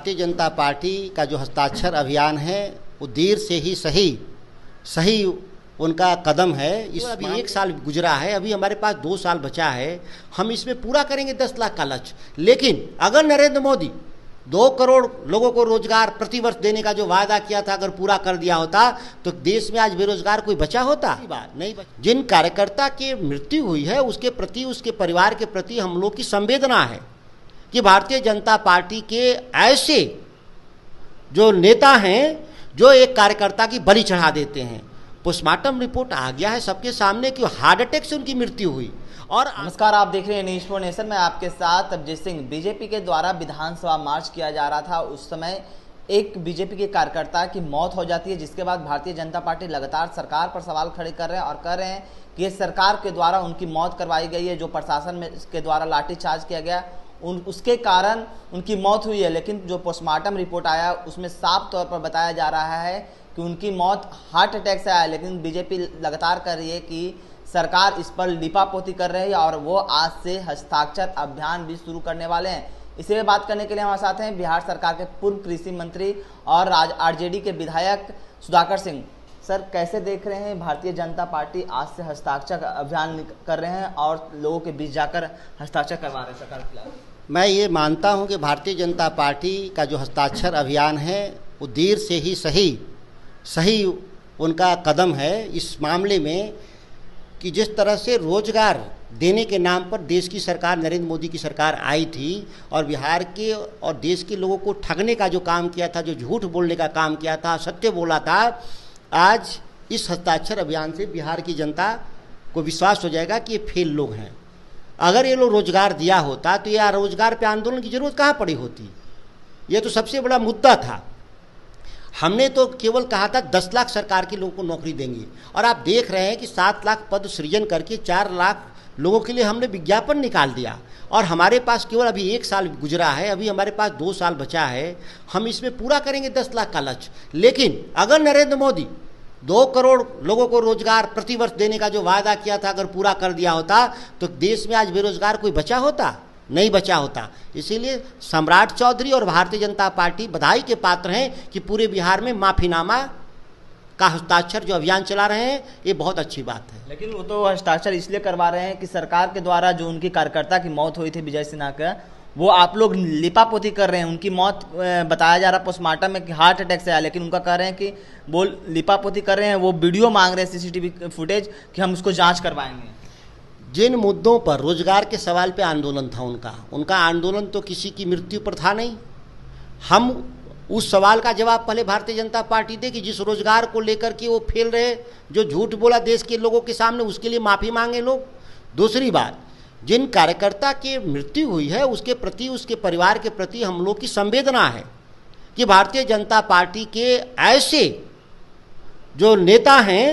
Bharatiya Janata party का जो हस्ताक्षर अभियान है वो देर से ही सही उनका कदम है। इस अभी 1 साल गुजरा है, अभी हमारे पास 2 साल बचा है। हम इसमें पूरा करेंगे 10 लाख का लक्ष्य। लेकिन अगर नरेंद्र मोदी 2 करोड़ लोगों को रोजगार प्रतिवर्ष देने का जो वादा किया था अगर पूरा कर दिया होता तो देश में आज बेरोजगार कोई बचा होता? बात नहीं बचा। जिन कार्यकर्ता की मृत्यु हुई है उसके प्रति, उसके परिवार के प्रति हम लोग की संवेदना है कि भारतीय जनता पार्टी के ऐसे जो नेता हैं जो एक कार्यकर्ता की बलि चढ़ा देते हैं। पोस्टमार्टम रिपोर्ट आ गया है सबके सामने कि हार्ट अटैक से उनकी मृत्यु हुई। और नमस्कार, आप देख रहे हैं न्यूज़ फॉर नेशन में आपके साथ अभिजीत सिंह। बीजेपी के द्वारा विधानसभा मार्च किया जा रहा था, उस समय एक बीजेपी के कार्यकर्ता की मौत हो जाती है, जिसके बाद भारतीय जनता पार्टी लगातार सरकार पर सवाल खड़े कर रहे हैं और कह रहे हैं कि ये सरकार के द्वारा उनकी मौत करवाई गई है, जो प्रशासन में के द्वारा लाठीचार्ज किया गया उसके कारण उनकी मौत हुई है। लेकिन जो पोस्टमार्टम रिपोर्ट आया उसमें साफ तौर पर बताया जा रहा है कि उनकी मौत हार्ट अटैक से आया। लेकिन बीजेपी लगातार कर रही है कि सरकार इस पर लिपापोती कर रही है और वो आज से हस्ताक्षर अभियान भी शुरू करने वाले हैं। इसी में बात करने के लिए हमारे साथ हैं बिहार सरकार के पूर्व कृषि मंत्री और आरजेडी के विधायक सुधाकर सिंह। सर, कैसे देख रहे हैं भारतीय जनता पार्टी आज से हस्ताक्षर अभियान कर रहे हैं और लोगों के बीच जाकर हस्ताक्षर करवा रहे हैं सरकार के खिलाफ? मैं ये मानता हूँ कि भारतीय जनता पार्टी का जो हस्ताक्षर अभियान है वो देर से ही सही उनका कदम है इस मामले में कि जिस तरह से रोजगार देने के नाम पर देश की सरकार, नरेंद्र मोदी की सरकार आई थी और बिहार के और देश के लोगों को ठगने का जो काम किया था, जो झूठ बोलने का काम किया था, सत्य बोला था, आज इस हस्ताक्षर अभियान से बिहार की जनता को विश्वास हो जाएगा कि ये फेल लोग हैं। अगर ये लोग रोजगार दिया होता तो ये रोजगार पे आंदोलन की जरूरत कहाँ पड़ी होती? ये तो सबसे बड़ा मुद्दा था। हमने तो केवल कहा था 10 लाख सरकार के लोगों को नौकरी देंगे और आप देख रहे हैं कि 7 लाख पद सृजन करके 4 लाख लोगों के लिए हमने विज्ञापन निकाल दिया और हमारे पास केवल अभी 1 साल गुजरा है, अभी हमारे पास 2 साल बचा है। हम इसमें पूरा करेंगे 10 लाख का लक्ष्य। लेकिन अगर नरेंद्र मोदी 2 करोड़ लोगों को रोजगार प्रतिवर्ष देने का जो वादा किया था अगर पूरा कर दिया होता तो देश में आज बेरोजगार कोई बचा होता? नहीं बचा होता। इसीलिए सम्राट चौधरी और भारतीय जनता पार्टी बधाई के पात्र हैं कि पूरे बिहार में माफीनामा का हस्ताक्षर जो अभियान चला रहे हैं, ये बहुत अच्छी बात है। लेकिन वो तो हस्ताक्षर इसलिए करवा रहे हैं कि सरकार के द्वारा जो उनकी कार्यकर्ता की मौत हुई थी विजय सिन्हा का, वो आप लोग लिपापोती कर रहे हैं। उनकी मौत बताया जा रहा पोस्टमार्टम में कि हार्ट अटैक से आया, लेकिन उनका कह रहे हैं कि वो लिपापोती कर रहे हैं, वो वीडियो मांग रहे हैं सीसीटीवी फुटेज कि हम उसको जाँच करवाएंगे। जिन मुद्दों पर रोजगार के सवाल पे आंदोलन था उनका आंदोलन तो किसी की मृत्यु पर था नहीं। हम उस सवाल का जवाब पहले भारतीय जनता पार्टी दे कि जिस रोजगार को लेकर के वो फेल रहे, जो झूठ बोला देश के लोगों के सामने, उसके लिए माफ़ी मांगे लोग। दूसरी बात, जिन कार्यकर्ता की मृत्यु हुई है उसके प्रति, उसके परिवार के प्रति हम लोग की संवेदना है कि भारतीय जनता पार्टी के ऐसे जो नेता हैं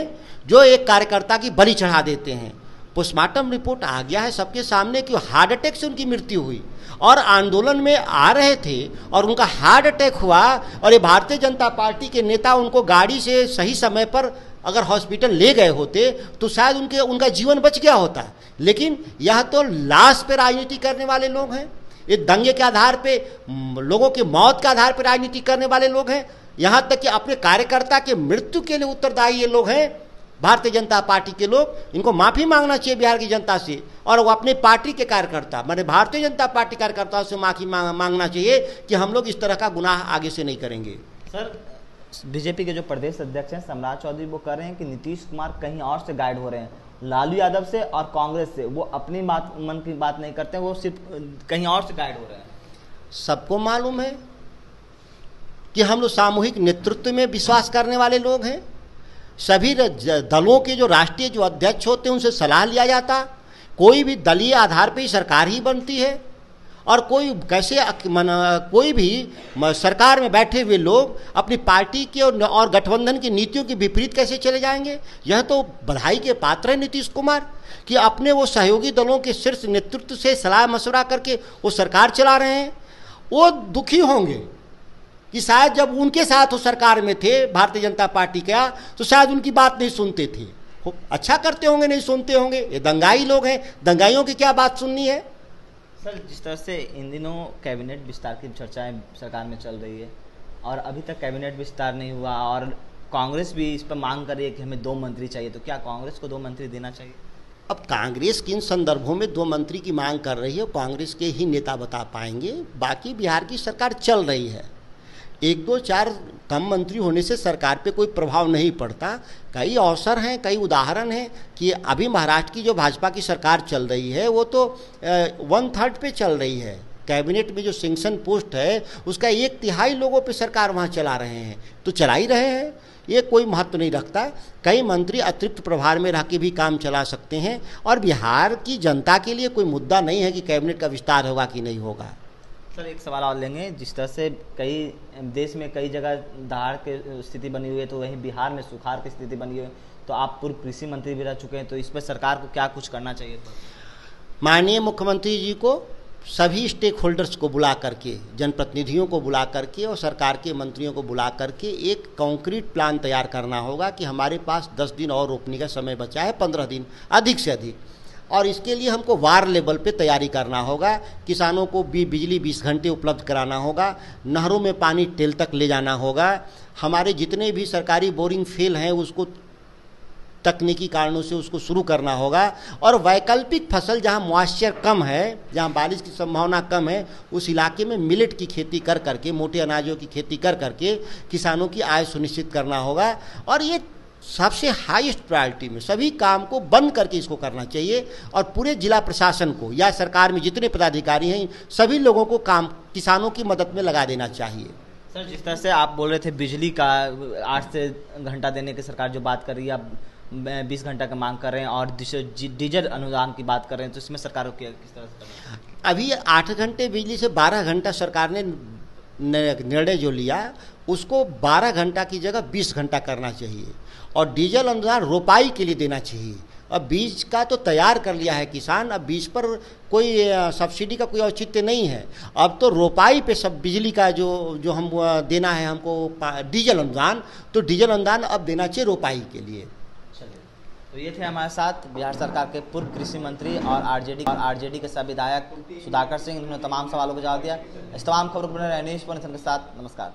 जो एक कार्यकर्ता की बलि चढ़ा देते हैं। पोस्टमार्टम रिपोर्ट आ गया है सबके सामने कि हार्ट अटैक से उनकी मृत्यु हुई और आंदोलन में आ रहे थे और उनका हार्ट अटैक हुआ और ये भारतीय जनता पार्टी के नेता उनको गाड़ी से सही समय पर अगर हॉस्पिटल ले गए होते तो शायद उनका जीवन बच गया होता। लेकिन यह तो लाश पे राजनीति करने वाले लोग हैं, ये दंगे के आधार पे, लोगों की मौत के आधार पर राजनीति करने वाले लोग हैं। यहाँ तक कि अपने कार्यकर्ता के मृत्यु के लिए उत्तरदायी ये लोग हैं, भारतीय जनता पार्टी के लोग। इनको माफ़ी मांगना चाहिए बिहार की जनता से और वो अपने पार्टी के कार्यकर्ता, माने भारतीय जनता पार्टी कार्यकर्ताओं से माफ़ी मांगना चाहिए कि हम लोग इस तरह का गुनाह आगे से नहीं करेंगे। सर, बीजेपी के जो प्रदेश अध्यक्ष हैं सम्राट चौधरी, वो कह रहे हैं कि नीतीश कुमार कहीं और से गाइड हो रहे हैं, लालू यादव से और कांग्रेस से। वो अपनी मन की बात नहीं करते, वो सिर्फ कहीं और से गाइड हो रहे हैं। सबको मालूम है कि हम लोग सामूहिक नेतृत्व में विश्वास करने वाले लोग हैं। सभी दलों के जो राष्ट्रीय जो अध्यक्ष होते हैं उनसे सलाह लिया जाता। कोई भी दलीय आधार पर ही सरकार ही बनती है और कोई भी सरकार में बैठे हुए लोग अपनी पार्टी के और गठबंधन की नीतियों के विपरीत कैसे चले जाएंगे? यह तो बधाई के पात्र है नीतीश कुमार कि अपने वो सहयोगी दलों के शीर्ष नेतृत्व से सलाह मशवरा करके वो सरकार चला रहे हैं। वो दुखी होंगे कि शायद जब उनके साथ वो सरकार में थे भारतीय जनता पार्टी का तो शायद उनकी बात नहीं सुनते थे। अच्छा करते होंगे, नहीं सुनते होंगे। ये दंगाई लोग हैं, दंगाइयों की क्या बात सुननी है? सर, जिस तरह से इन दिनों कैबिनेट विस्तार की चर्चाएं सरकार में चल रही है और अभी तक कैबिनेट विस्तार नहीं हुआ और कांग्रेस भी इस पर मांग कर रही है कि हमें 2 मंत्री चाहिए, तो क्या कांग्रेस को 2 मंत्री देना चाहिए? अब कांग्रेस किन संदर्भों में 2 मंत्री की मांग कर रही है कांग्रेस के ही नेता बता पाएंगे। बाकी बिहार की सरकार चल रही है, 1 2 4 कम मंत्री होने से सरकार पे कोई प्रभाव नहीं पड़ता। कई अवसर हैं, कई उदाहरण हैं कि अभी महाराष्ट्र की जो भाजपा की सरकार चल रही है वो तो 1/3 पे चल रही है। कैबिनेट में जो सैंक्शन पोस्ट है उसका 1/3 लोगों पे सरकार वहाँ चला रहे हैं, तो चला ही रहे हैं, ये कोई महत्व नहीं रखता। कई मंत्री अतिरिक्त प्रभार में रह के भी काम चला सकते हैं और बिहार की जनता के लिए कोई मुद्दा नहीं है कि कैबिनेट का विस्तार होगा कि नहीं होगा। सर, एक सवाल और लेंगे। जिस तरह से कई देश में कई जगह दहाड़ की स्थिति बनी हुई है, तो वहीं बिहार में सुखाड़ की स्थिति बनी हुई है, तो आप पूर्व कृषि मंत्री भी रह चुके हैं, तो इस पर सरकार को क्या कुछ करना चाहिए? माननीय मुख्यमंत्री जी को सभी स्टेक होल्डर्स को बुला करके, जनप्रतिनिधियों को बुला करके और सरकार के मंत्रियों को बुला करके एक कॉन्क्रीट प्लान तैयार करना होगा कि हमारे पास 10 दिन और रोपने का समय बचा है, 15 दिन अधिक से अधिक, और इसके लिए हमको वार लेवल पे तैयारी करना होगा। किसानों को बिजली 20 घंटे उपलब्ध कराना होगा, नहरों में पानी टेल तक ले जाना होगा, हमारे जितने भी सरकारी बोरिंग फेल हैं उसको तकनीकी कारणों से उसको शुरू करना होगा, और वैकल्पिक फसल जहां मॉइस्चर कम है, जहां बारिश की संभावना कम है, उस इलाके में मिलेट की खेती कर करके, मोटे अनाजों की खेती कर करके किसानों की आय सुनिश्चित करना होगा। और ये सबसे हाईएस्ट प्रायोरिटी में सभी काम को बंद करके इसको करना चाहिए और पूरे जिला प्रशासन को या सरकार में जितने पदाधिकारी हैं सभी लोगों को काम किसानों की मदद में लगा देना चाहिए। सर, जिस तरह से आप बोल रहे थे बिजली का 8 से घंटा देने की सरकार जो बात कर रही है, अब 20 घंटा का मांग कर रहे हैं और डीजल अनुदान की बात कर रहे हैं, तो इसमें सरकार को किस तरह से करना है? अभी 8 घंटे बिजली से 12 घंटा सरकार ने निर्णय जो लिया उसको 12 घंटा की जगह 20 घंटा करना चाहिए, और डीजल अनुदान रोपाई के लिए देना चाहिए। अब बीज का तो तैयार कर लिया है किसान, अब बीज पर कोई सब्सिडी का कोई औचित्य नहीं है, अब तो रोपाई पे सब बिजली का जो हम देना है हमको डीजल अनुदान, तो डीजल अनुदान अब देना चाहिए रोपाई के लिए। तो ये थे हमारे साथ बिहार सरकार के पूर्व कृषि मंत्री और आरजेडी के सब विधायक सुधाकर सिंह। इन्होंने तमाम सवालों को जवाब दिया। इस तमाम खबरों को बने रहने के साथ नमस्कार।